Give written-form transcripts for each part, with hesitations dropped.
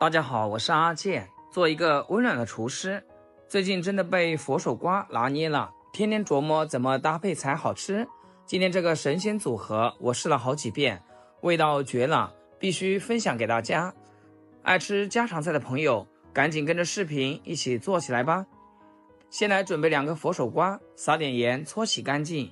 大家好，我是阿健，做一个温暖的厨师。最近真的被佛手瓜拿捏了，天天琢磨怎么搭配才好吃。今天这个神仙组合我试了好几遍，味道绝了，必须分享给大家。爱吃家常菜的朋友赶紧跟着视频一起做起来吧。先来准备2个佛手瓜，撒点盐搓洗干净。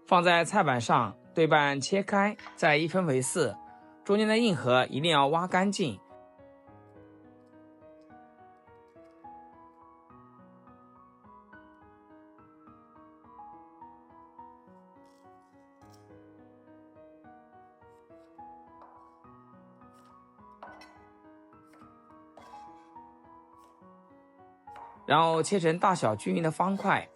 放在菜板上，对半切开，再1分为4，中间的硬核一定要挖干净。然后切成大小均匀的方块。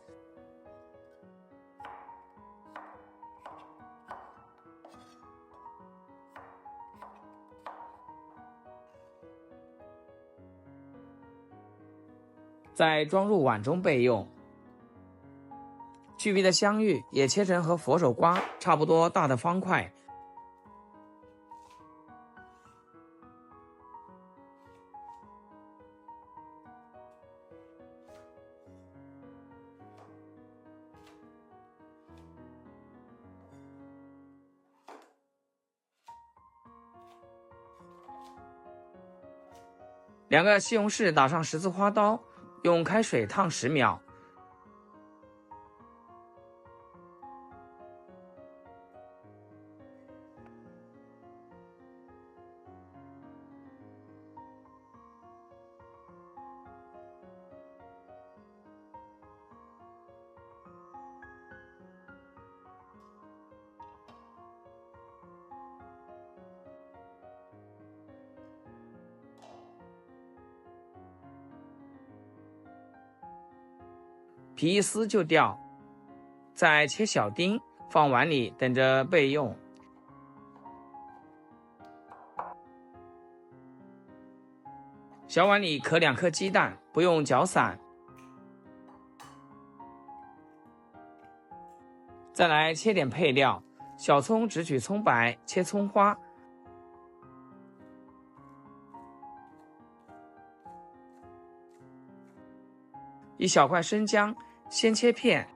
再装入碗中备用。去皮的香芋也切成和佛手瓜差不多大的方块。2个西红柿打上十字花刀，用开水烫10秒。皮一撕就掉，再切小丁，放碗里等着备用。小碗里可2颗鸡蛋，不用搅散。再来切点配料，小葱只取葱白，切葱花。1小块生姜，先切片，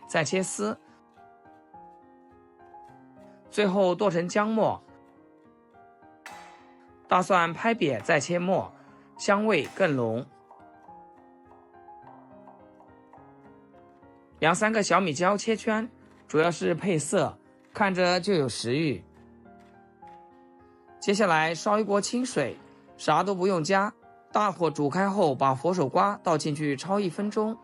再切丝，最后剁成姜末。大蒜拍瘪再切末，香味更浓。2、3个小米椒切圈，主要是配色，看着就有食欲。接下来烧一锅清水，啥都不用加。大火煮开后，把佛手瓜倒进去焯1分钟。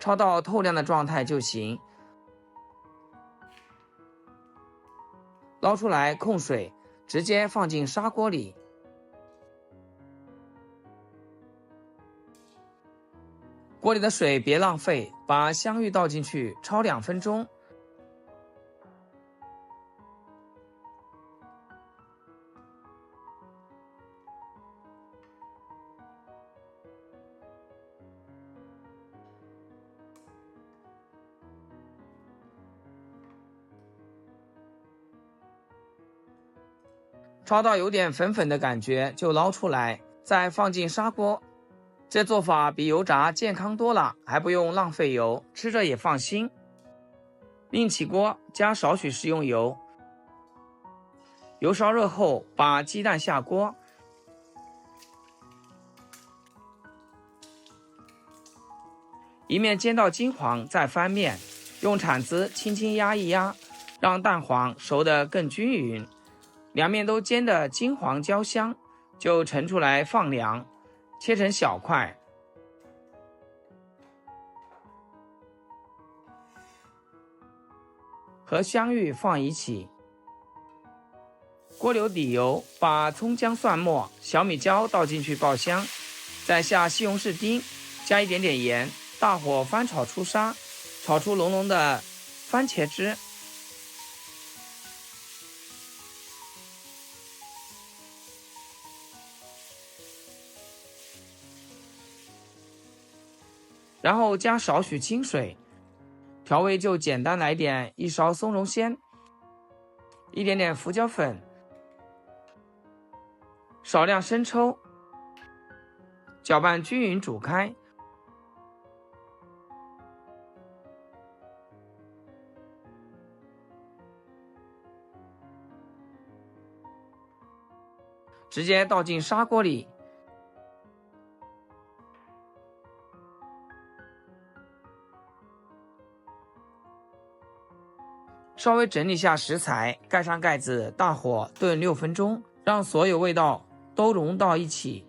焯到透亮的状态就行。捞出来控水，直接放进砂锅里。锅里的水别浪费，把香芋倒进去焯2分钟。焯到有点粉粉的感觉就捞出来，再放进砂锅。这做法比油炸健康多了，还不用浪费油，吃着也放心。另起锅，加少许食用油。油烧热后，把鸡蛋下锅，一面煎到金黄，再翻面，用铲子轻轻压一压，让蛋黄熟得更均匀。2面都煎得金黄焦香，就盛出来放凉，切成小块。和香芋放一起。锅留底油，把葱姜蒜末、小米椒倒进去爆香，再下西红柿丁，加一点点盐，大火翻炒出沙，炒出浓浓的番茄汁。然后加少许清水，调味就简单来点，1勺松茸鲜，一点点胡椒粉，少量生抽，搅拌均匀煮开。直接倒进砂锅里。稍微整理下食材，盖上盖子，大火炖6分钟，让所有味道都融到一起。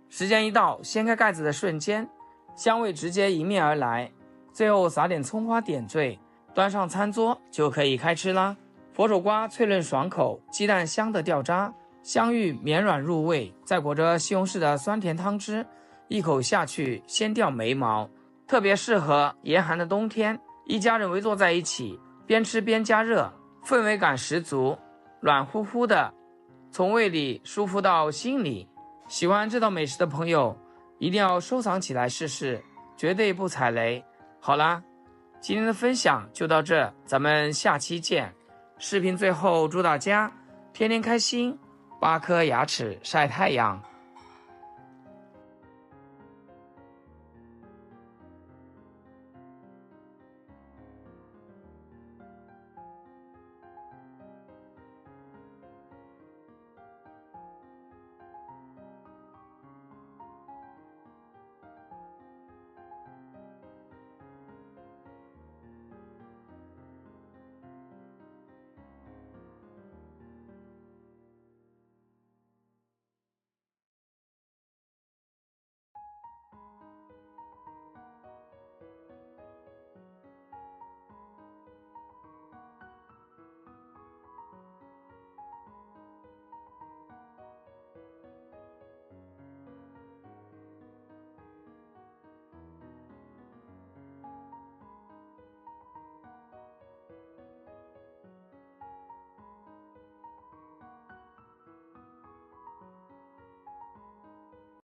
时间一到，掀开盖子的瞬间，香味直接迎面而来，最后撒点葱花点缀，端上餐桌就可以开吃啦。佛手瓜脆嫩爽口，鸡蛋香的掉渣，香芋绵软入味，再裹着西红柿的酸甜汤汁，一口下去先掉眉毛，特别适合严寒的冬天。一家人围坐在一起，边吃边加热，氛围感十足，软乎乎的，从胃里舒服到心里。喜欢这道美食的朋友，一定要收藏起来试试，绝对不踩雷。好啦，今天的分享就到这，咱们下期见。视频最后祝大家天天开心，8颗牙齿晒太阳。